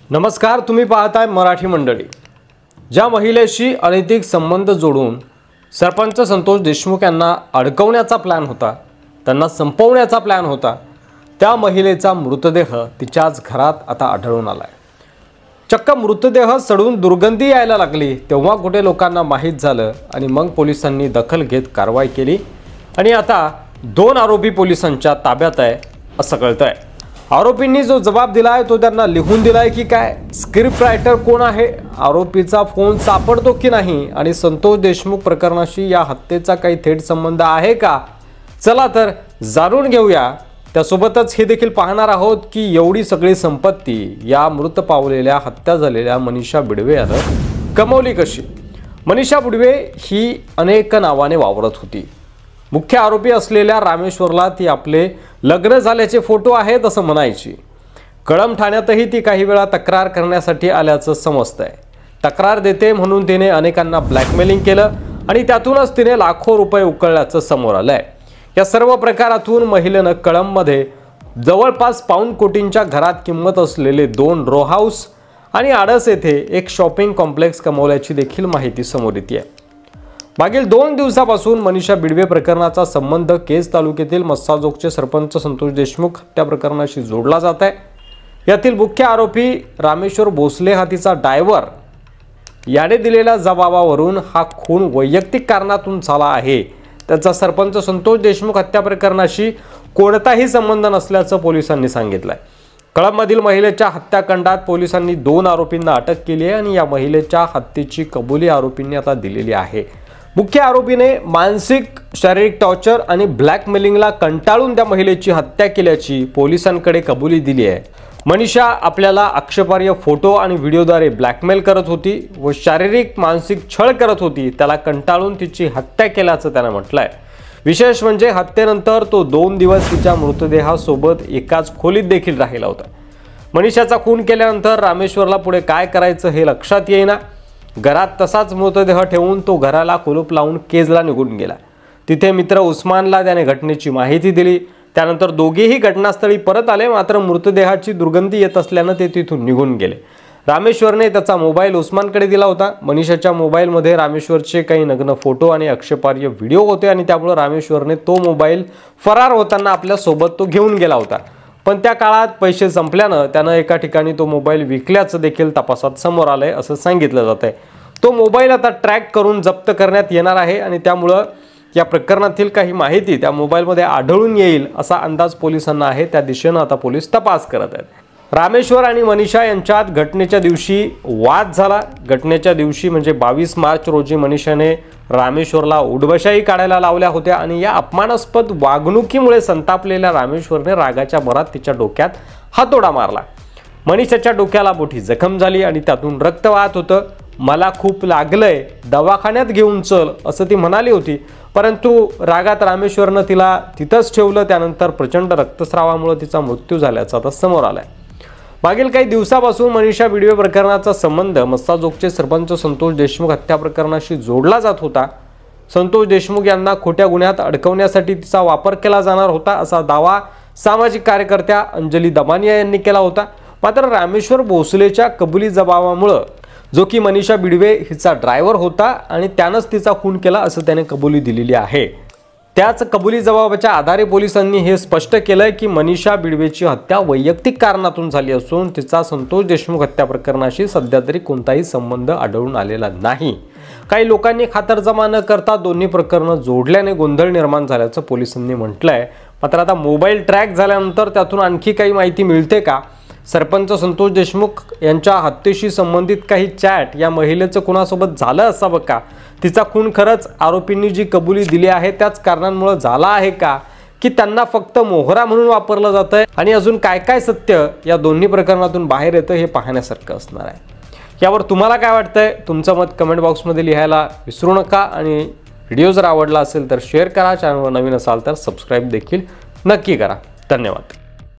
नमस्कार, तुम्ही पाहताय मराठी मंडळी। ज्या महिलेशी अनैतिक संबंध जोडून सरपंच संतोष देशमुख यांना अडकवण्याचा प्लॅन होता, त्यांना संपवण्याचा प्लॅन होता, त्या महिलेचा मृतदेह तिच्याच घरात आता आढळून आलाय। चक्क मृतदेह सडून दुर्गंधी यायला लागली तेव्हा कुठे लोकांना माहीत झालं आणि मग पोलिसांनी दखल घेत कारवाई केली आणि आता 2 आरोपी पोलिसांच्या ताब्यात आहे असं कळतंय। आरोपींनी जो जबाब दिलाय तो त्यांना लिहून दिलाय की काय, स्क्रिप्ट रायटर कोण आहे, आरोपीचा फोन सापडतो की नाही आणि संतोष देशमुख प्रकरणाशी या हत्येचा काही थेट संबंध आहे का, चला तर जाणून घेऊया। त्यासोबतच हे देखील पाहणार आहोत की एवढी सगळी संपत्ती या मृत पावलेल्या हत्या झालेल्या मनीषा बिडवे यानं कमवली कशी। मनीषा बिडवे ही अनेक नावाने वावरत होती। मुख्य आरोपी असलेल्या रामेश्वरला ती आपले लग्न झाल्याचे फोटो आहेत असं म्हणायची। कळंब ठाण्यातही ती काही वेळा तक्रार करण्यासाठी आल्याचं समजतंय। तक्रार देते म्हणून तिने अनेकांना ब्लॅकमेलिंग केलं आणि त्यातूनच तिने लाखो रुपये उकळल्याचं समोर आलंय। या सर्व प्रकारातून महिलेनं कळंबमध्ये जवळपास पाऊण कोटींच्या घरात किंमत असलेले 2 रो हाऊस आणि आडस येथे एक शॉपिंग कॉम्प्लेक्स कमवल्याची देखील माहिती समोर येते। मागील 2 दिवसापासून मनीषा बिडवे प्रकरणाचा संबंध केज तालुक्यातील मस्साजोगचे सरपंच संतोष देशमुख हत्या प्रकरणाशी जोडला जात आहे। यातील मुख्य आरोपी रामेश्वर भोसले हा तिचा ड्रायव्हर याने दिलेल्या जबाबावरून हा खून वैयक्तिक कारणातून झाला आहे। त्याचा सरपंच संतोष देशमुख हत्या प्रकरणाशी कोणताही संबंध नसल्याचं पोलिसांनी सांगितलंय। कळंबमधील महिलेच्या हत्याकांडात पोलिसांनी 2 आरोपींना अटक केली आहे आणि या महिलेच्या हत्येची कबुली आरोपींनी आता दिलेली आहे। मुख्य आरोपीने मानसिक शारीरिक टॉर्चर आणि ब्लॅकमेलिंगला कंटाळून त्या महिलेची हत्या केल्याची पोलिसांकडे कबुली दिली आहे। मनीषा आपल्याला आक्षेपार्ह फोटो आणि व्हिडिओद्वारे ब्लॅकमेल करत होती व शारीरिक मानसिक छळ करत होती, त्याला कंटाळून तिची हत्या केल्याचं त्याने म्हटलंय। विशेष म्हणजे हत्येनंतर तो 2 दिवस तिच्या मृतदेहासोबत एकाच खोलीत देखील राहिला होता। मनीषाचा खून केल्यानंतर रामेश्वरला पुढे काय करायचं हे लक्षात येईना। घरात तसाच मृतदेह ठेवून तो घराला कुलूप लावून केजला निघून गेला। तिथे मित्र उस्मानला त्याने घटनेची माहिती दिली। त्यानंतर दोघेही घटनास्थळी परत आले, मात्र मृतदेहाची दुर्गंधी येत असल्याने ते तिथून निघून गेले। रामेश्वरने त्याचा मोबाईल उस्मानकडे दिला होता। मनीषाच्या मोबाईलमध्ये रामेश्वरचे काही नग्न फोटो आणि आक्षेपार्ह व्हिडिओ होते आणि त्यामुळे रामेश्वरने तो मोबाईल फरार होताना आपल्या सोबत तो घेऊन गेला होता। पण त्या काळात पैसे संपल्याने त्याने एका ठिकाणी तो मोबाईल विकल्याचं देखील तपासात समोर आलंय असं सांगितलं जातंय। तो मोबाईल आता ट्रॅक करून जप्त करण्यात येणार आहे आणि त्यामुळे या प्रकरणातील काही माहिती त्या मोबाईलमध्ये आढळून येईल असा अंदाज पोलिसांना आहे। त्या दिशेने आता पोलीस तपास करत आहेत। रामेश्वर आणि मनीषा यांच्यात घटनेच्या दिवशी वाद झाला। घटनेच्या दिवशी म्हणजे 22 मार्च रोजी मनीषाने रामेश्वरला उडबशाही काढायला लावल्या होत्या आणि या अपमानास्पद वागणुकीमुळे संतापलेल्या रामेश्वरने रागाच्या भरात तिच्या डोक्यात हातोडा मारला। मनीषाच्या डोक्याला मोठी जखम झाली आणि त्यातून रक्त वाहत होतं। मला खूप लागलंय, दवाखान्यात घेऊन चल असं ती म्हणाली होती, परंतु रागात रामेश्वरनं तिला तिथंच ठेवलं। त्यानंतर प्रचंड रक्तस्रावामुळे तिचा मृत्यू झाल्याचं आता समोर आलंय। मागील काही दिवसापासून मनीषा बिडवे प्रकरणाचा संबंध मस्साजोगचे सरपंच संतोष देशमुख हत्या प्रकरणाशी जोडला जात होता। संतोष देशमुख यांना खोट्या गुन्ह्यात अडकवण्यासाठी तिचा वापर केला जाणार होता असा दावा सामाजिक कार्यकर्त्या अंजली दमानिया यांनी केला होता। मात्र रामेश्वर भोसलेच्या कबुली जबाबामुळे, जो की मनीषा बिडवे हिचा ड्रायव्हर होता आणि त्यानंच तिचा खून केला असं त्याने कबुली दिलेली आहे। त्याच कबुली जबाबाच्या आधारे पोलिसांनी हे स्पष्ट केलंय की मनीषा बिडवेची हत्या वैयक्तिक कारणातून झाली असून तिचा संतोष देशमुख हत्या प्रकरणाशी सध्या तरी कोणताही संबंध आढळून आलेला नाही। काही लोकांनी खातरजमा न करता दोन्ही प्रकरणं जोडल्याने गोंधळ निर्माण झाल्याचं पोलिसांनी म्हटलंय। मात्र आता मोबाईल ट्रॅक झाल्यानंतर त्यातून आणखी काही माहिती मिळते का? सरपंच संतोष देशमुख यांच्या हत्येशी संबंधित काही चॅट या महिलेचं कुणासोबत झालं असावं का? तिचा खून खरंच आरोपींनी जी कबुली दिली आहे त्याच कारणांमुळे झाला आहे का, की त्यांना फक्त मोहरा म्हणून वापरलं जातंय? आणि अजून काय काय सत्य या दोन्ही प्रकरणातून बाहेर येतं हे पाहण्यासारखं असणार आहे। यावर तुम्हाला काय वाटतंय? तुमचं मत कमेंट बॉक्समध्ये लिहायला विसरू नका आणि व्हिडिओ जर आवडला असेल तर शेअर करा। चॅनलवर नवीन असाल तर सबस्क्राईब देखील नक्की करा। धन्यवाद।